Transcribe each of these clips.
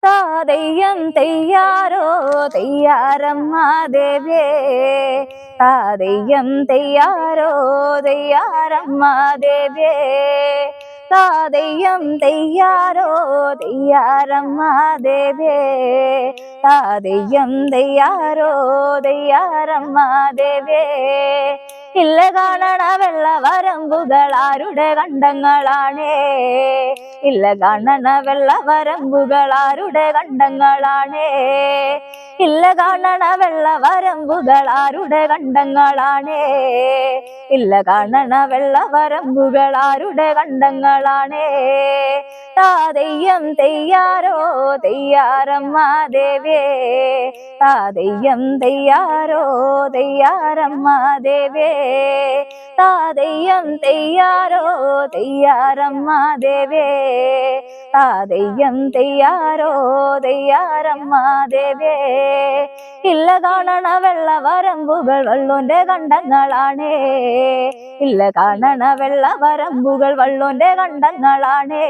താതെയ്യം തെയ്യാരോ തെയ്യാറമ്മ ദേവേ താതെയ്യം തെയ്യാരോ തെയ്യാറമ്മ ദേവേ താതെയ്യം തെയ്യാരോ തെയ്യാറമ്മ ദേവേ താതെയ്യം തെയ്യാരോ തെയ്യാറമ്മ ദേവേ ഇല്ല കാണണ വെള്ളവരമ്പുകൾ ആരുടെ കണ്ടങ്ങളാണേ ഇല്ല കാണണ വെള്ളവരമ്പുകൾ ആരുടെ കണ്ടങ്ങളാണേ ഇല്ല കാണണ വെള്ളവരമ്പുകൾ ആരുടെ കണ്ടങ്ങളാണേ ഇല്ല കാണണ വെള്ളവരമ്പുകൾ ആരുടെ കണ്ടങ്ങളാണേ താതെയ്യം തെയ്യാരോ തെയ്യാറമ്മ ദേവേ താതെയ്യം തെയ്യാരോ തെയ്യാറമ്മ ദേവേ താതെയ്യം തെയ്യാരോ തെയ്യാറമ്മ ദേവേ താതെയ്യം തെയ്യാരോ തെയ്യാറമ്മ ദേവേ ഇല്ല കാണണ വെള്ളവരമ്പുകൾ വള്ളോന്റെ കണ്ടങ്ങളാണേ ഇല്ല കാണണ വെള്ളവരമ്പുകൾ വള്ളോന്റെ കണ്ടങ്ങളാണേ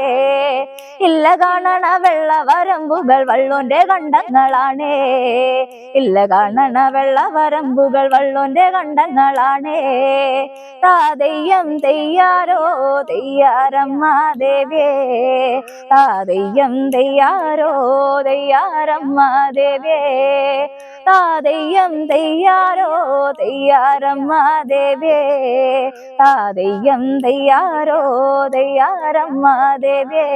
ഇല്ല കാണണ വെള്ളവരമ്പുകൾ വള്ളോന്റെ കണ്ടങ്ങളാണേ ഇല്ല കാണണ വെള്ളവരമ്പുകൾ വള്ളോന്റെ കണ്ടങ്ങളാണേ താതെയ്യം തെയ്യാരോ തെയ്യാറമ്മ ദേവേ താതെയ്യം തെയ്യാരോ തെയ്യാറമ്മ ദേവേ താതെയ്യം തെയ്യാരോ തെയ്യാറമ്മ ദേവേ താതെയ്യം തെയ്യാരോ തെയ്യാറമ്മ ദേവേ